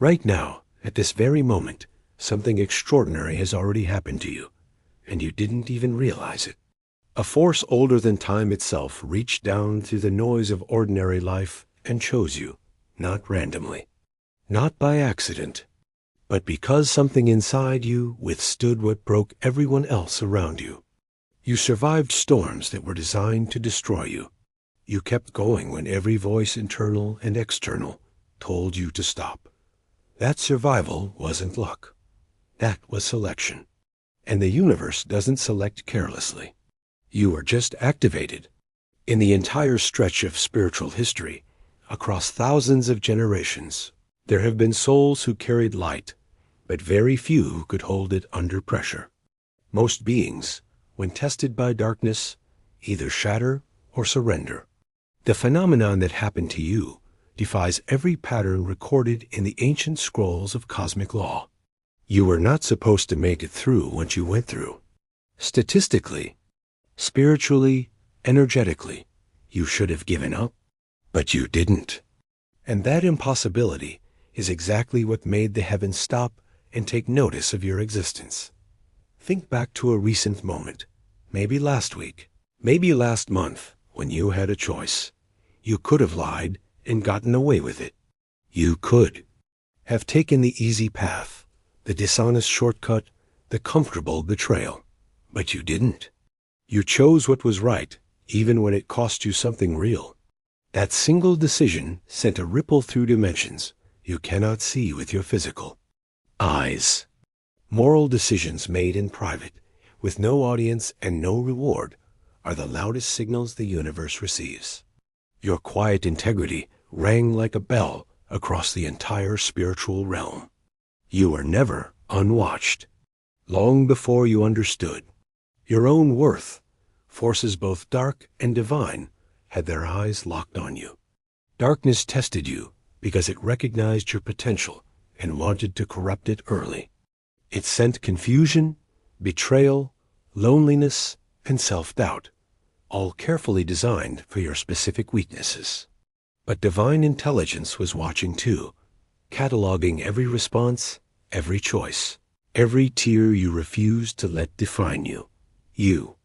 Right now, at this very moment, something extraordinary has already happened to you, and you didn't even realize it. A force older than time itself reached down through the noise of ordinary life and chose you, not randomly, not by accident, but because something inside you withstood what broke everyone else around you. You survived storms that were designed to destroy you. You kept going when every voice, internal and external, told you to stop. That survival wasn't luck. That was selection. And the universe doesn't select carelessly. You were just activated. In the entire stretch of spiritual history, across thousands of generations, there have been souls who carried light, but very few who could hold it under pressure. Most beings, when tested by darkness, either shatter or surrender. The phenomenon that happened to you defies every pattern recorded in the ancient scrolls of cosmic law. You were not supposed to make it through what you went through. Statistically, spiritually, energetically, you should have given up, but you didn't. And that impossibility is exactly what made the heavens stop and take notice of your existence. Think back to a recent moment, maybe last week, maybe last month, when you had a choice. You could have lied and gotten away with it. You could have taken the easy path, the dishonest shortcut, the comfortable betrayal. But you didn't. You chose what was right, even when it cost you something real. That single decision sent a ripple through dimensions you cannot see with your physical eyes. Moral decisions made in private, with no audience and no reward, are the loudest signals the universe receives. Your quiet integrity rang like a bell across the entire spiritual realm. You were never unwatched. Long before you understood your own worth, forces both dark and divine had their eyes locked on you. Darkness tested you because it recognized your potential and wanted to corrupt it early. It sent confusion, betrayal, loneliness, and self-doubt, all carefully designed for your specific weaknesses. But divine intelligence was watching too, cataloging every response, every choice, every tear you refused to let define you. You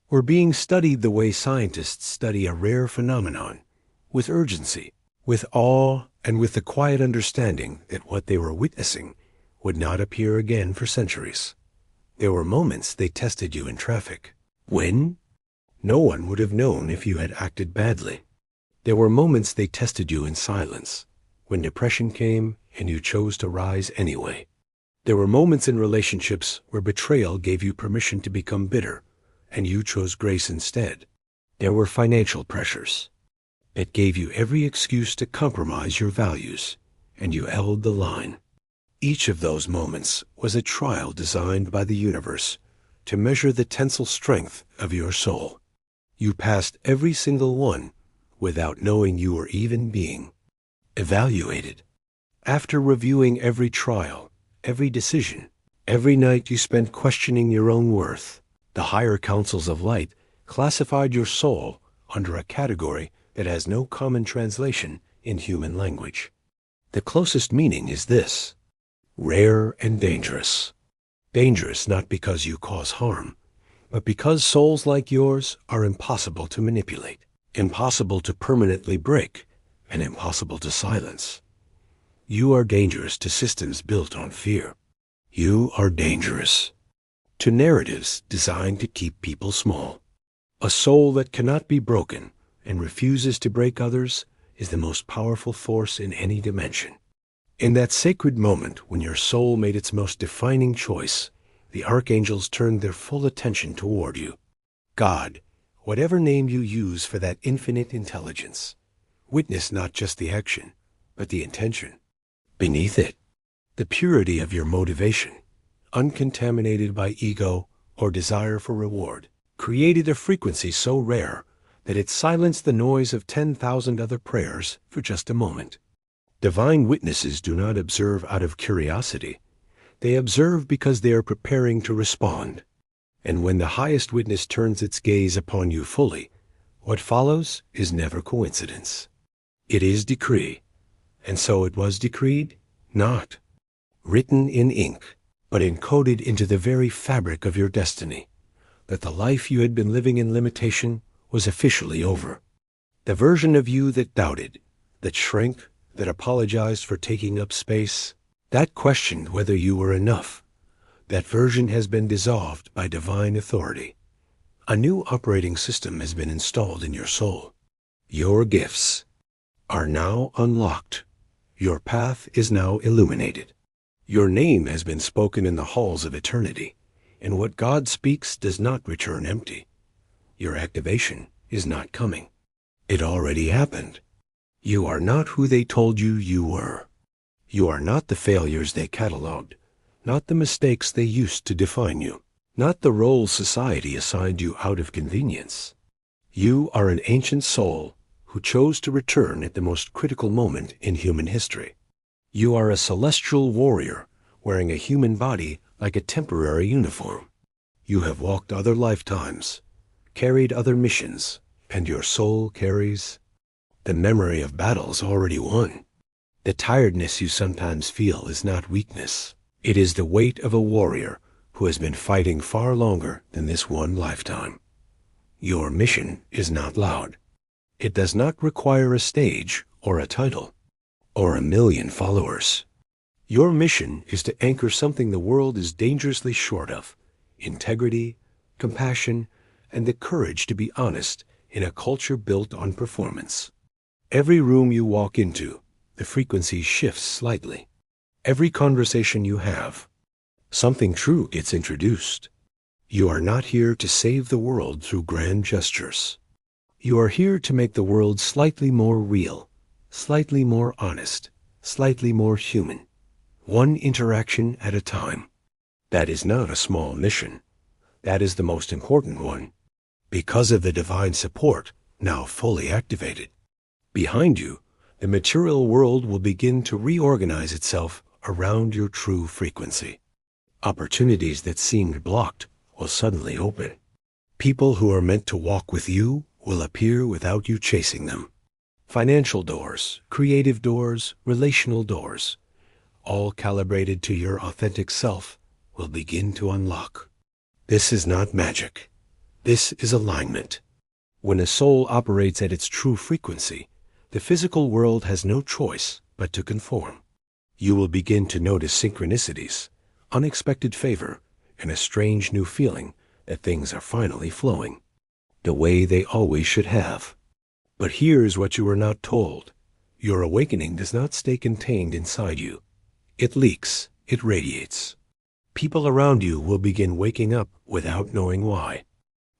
were being studied the way scientists study a rare phenomenon, with urgency, with awe, and with the quiet understanding that what they were witnessing would not appear again for centuries. There were moments they tested you in traffic. When? No one would have known if you had acted badly. There were moments they tested you in silence, when depression came and you chose to rise anyway. There were moments in relationships where betrayal gave you permission to become bitter, and you chose grace instead. There were financial pressures. It gave you every excuse to compromise your values, and you held the line. Each of those moments was a trial designed by the universe to measure the tensile strength of your soul. You passed every single one without knowing you were even being evaluated. After reviewing every trial, every decision, every night you spent questioning your own worth, the higher councils of light classified your soul under a category that has no common translation in human language. The closest meaning is this: rare and dangerous. Dangerous not because you cause harm, but because souls like yours are impossible to manipulate, impossible to permanently break, and impossible to silence. You are dangerous to systems built on fear. You are dangerous to narratives designed to keep people small. A soul that cannot be broken and refuses to break others is the most powerful force in any dimension. In that sacred moment when your soul made its most defining choice, the archangels turned their full attention toward you. God, whatever name you use for that infinite intelligence, witnessed not just the action, but the intention. Beneath it, the purity of your motivation, uncontaminated by ego or desire for reward, created a frequency so rare that it silenced the noise of 10,000 other prayers for just a moment. Divine witnesses do not observe out of curiosity. They observe because they are preparing to respond. And when the highest witness turns its gaze upon you fully, what follows is never coincidence. It is decree. And so it was decreed, not written in ink, but encoded into the very fabric of your destiny, that the life you had been living in limitation was officially over. The version of you that doubted, that shrank, that apologized for taking up space, that questioned whether you were enough, that version has been dissolved by divine authority. A new operating system has been installed in your soul. Your gifts are now unlocked. Your path is now illuminated. Your name has been spoken in the halls of eternity, and what God speaks does not return empty. Your activation is not coming. It already happened. You are not who they told you you were. You are not the failures they cataloged, not the mistakes they used to define you, not the role society assigned you out of convenience. You are an ancient soul who chose to return at the most critical moment in human history. You are a celestial warrior wearing a human body like a temporary uniform. You have walked other lifetimes, carried other missions, and your soul carries the memory of battles already won. The tiredness you sometimes feel is not weakness. It is the weight of a warrior who has been fighting far longer than this one lifetime. Your mission is not loud. It does not require a stage or a title or 1,000,000 followers. Your mission is to anchor something the world is dangerously short of: integrity, compassion, and the courage to be honest in a culture built on performance. Every room you walk into, the frequency shifts slightly. Every conversation you have, something true gets introduced. You are not here to save the world through grand gestures. You are here to make the world slightly more real, slightly more honest, slightly more human, one interaction at a time. That is not a small mission. That is the most important one, because of the divine support now fully activated. Behind you, the material world will begin to reorganize itself around your true frequency. Opportunities that seemed blocked will suddenly open. People who are meant to walk with you will appear without you chasing them. Financial doors, creative doors, relational doors, all calibrated to your authentic self, will begin to unlock. This is not magic. This is alignment. When a soul operates at its true frequency, the physical world has no choice but to conform. You will begin to notice synchronicities, unexpected favor, and a strange new feeling that things are finally flowing the way they always should have. But here's what you were not told. Your awakening does not stay contained inside you. It leaks, it radiates. People around you will begin waking up without knowing why.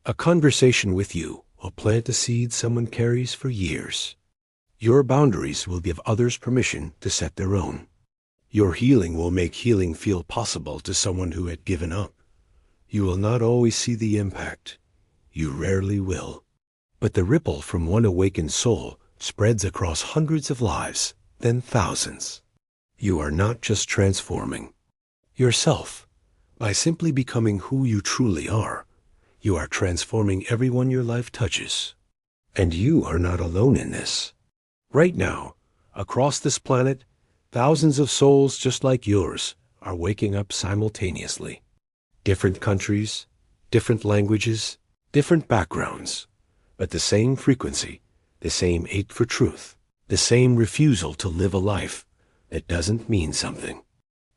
A conversation with you will plant a seed someone carries for years. Your boundaries will give others permission to set their own. Your healing will make healing feel possible to someone who had given up. You will not always see the impact. You rarely will. But the ripple from one awakened soul spreads across hundreds of lives, then thousands. You are not just transforming yourself. By simply becoming who you truly are, you are transforming everyone your life touches. And you are not alone in this. Right now, across this planet, thousands of souls just like yours are waking up simultaneously. Different countries, different languages, different backgrounds, but the same frequency, the same ache for truth, the same refusal to live a life that doesn't mean something.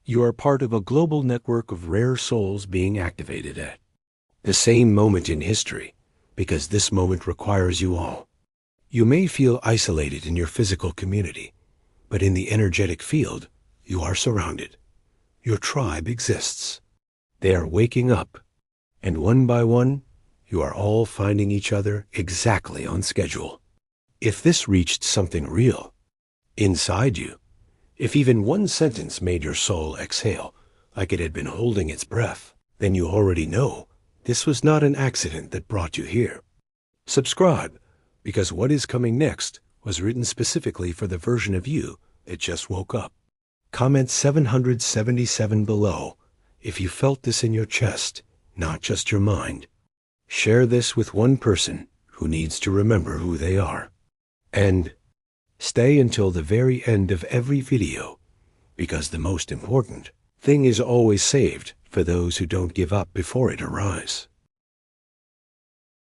You are part of a global network of rare souls being activated at the same moment in history, because this moment requires you all. You may feel isolated in your physical community, but in the energetic field, you are surrounded. Your tribe exists. They are waking up, and one by one, you are all finding each other exactly on schedule. If this reached something real inside you, if even one sentence made your soul exhale like it had been holding its breath, then you already know this was not an accident that brought you here. Subscribe, because what is coming next was written specifically for the version of you that just woke up. Comment 777 below if you felt this in your chest, not just your mind. Share this with one person who needs to remember who they are. And stay until the very end of every video, because the most important thing is always saved for those who don't give up before it arrives.